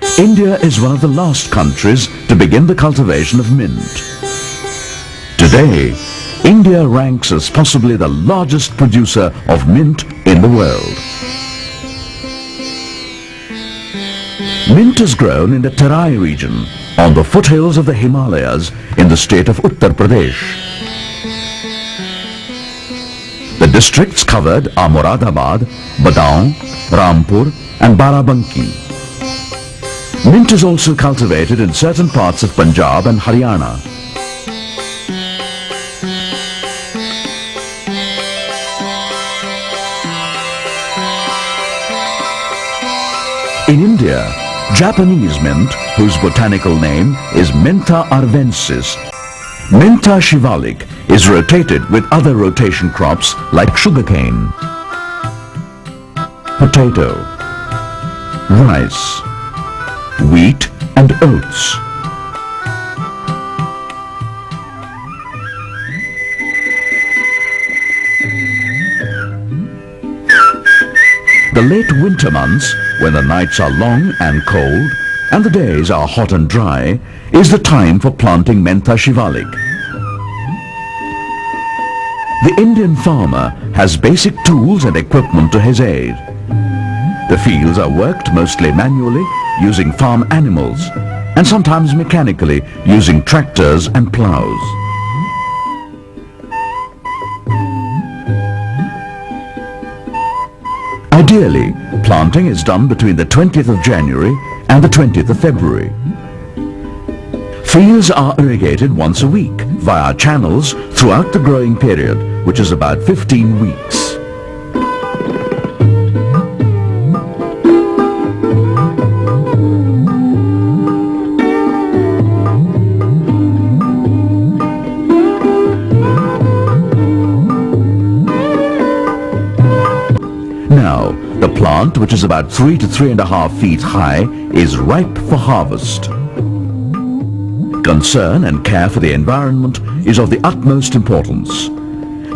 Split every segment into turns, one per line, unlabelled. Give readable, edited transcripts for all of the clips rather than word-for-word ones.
India is one of the last countries to begin the cultivation of mint. Today, India ranks as possibly the largest producer of mint in the world. Mint is grown in the Terai region on the foothills of the Himalayas in the state of Uttar Pradesh. The districts covered are Moradabad, Badaun, Rampur and Barabanki. Mint is also cultivated in certain parts of Punjab and Haryana. In India, Japanese mint, whose botanical name is Mentha arvensis, Mentha shivalik, is rotated with other rotation crops like sugarcane, potato, rice, wheat and oats. The late winter months, when the nights are long and cold and the days are hot and dry, is the time for planting Mentha shivalik. The Indian farmer has basic tools and equipment to his aid. The fields are worked mostly manually using farm animals and sometimes mechanically using tractors and plows. Ideally, planting is done between the 20th of January and the 20th of February. Fields are irrigated once a week via channels throughout the growing period, which is about 15 weeks. Now, the plant, which is about 3 to 3.5 feet high, is ripe for harvest. Concern and care for the environment is of the utmost importance.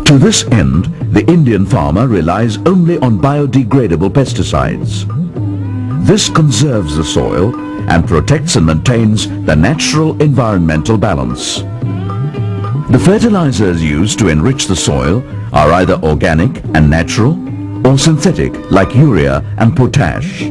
To this end, the Indian farmer relies only on biodegradable pesticides. This conserves the soil and protects and maintains the natural environmental balance. The fertilizers used to enrich the soil are either organic and natural or synthetic like urea and potash.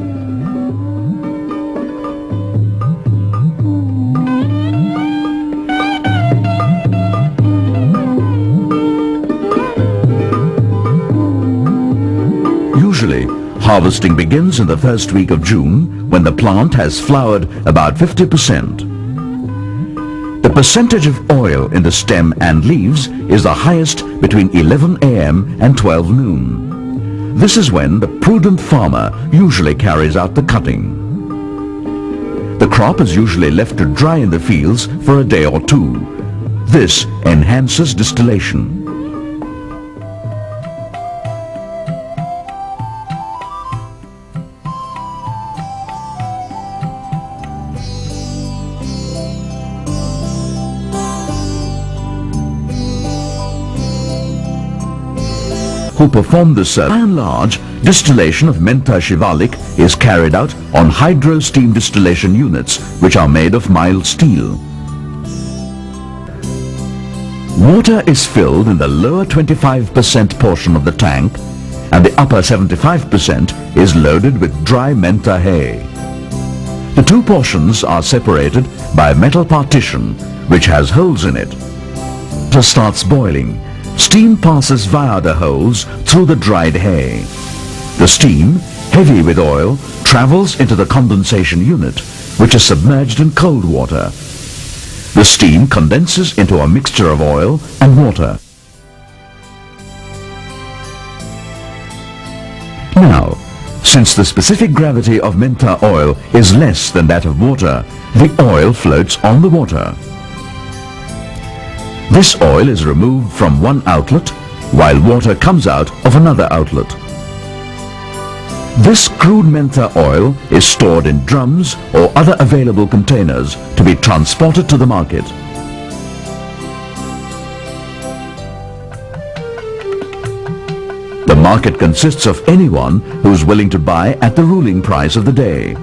Usually, harvesting begins in the first week of June when the plant has flowered about 50%. The percentage of oil in the stem and leaves is the highest between 11 a.m. and 12 noon. This is when the prudent farmer usually carries out the cutting. The crop is usually left to dry in the fields for a day or two. This enhances distillation. Who perform this service. By and large, distillation of Mentha shivalik is carried out on hydro steam distillation units, which are made of mild steel. Water is filled in the lower 25% portion of the tank and the upper 75% is loaded with dry Mentha hay. The two portions are separated by a metal partition which has holes in it. Water starts boiling. Steam passes via the holes through the dried hay. The steam, heavy with oil, travels into the condensation unit, which is submerged in cold water. The steam condenses into a mixture of oil and water. Now, since the specific gravity of Mentha oil is less than that of water, the oil floats on the water. This oil is removed from one outlet while water comes out of another outlet. This crude Mentha oil is stored in drums or other available containers to be transported to the market. The market consists of anyone who is willing to buy at the ruling price of the day.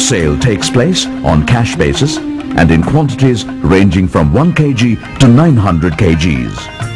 sale takes place on cash basis and in quantities ranging from 1 kg to 900 kgs.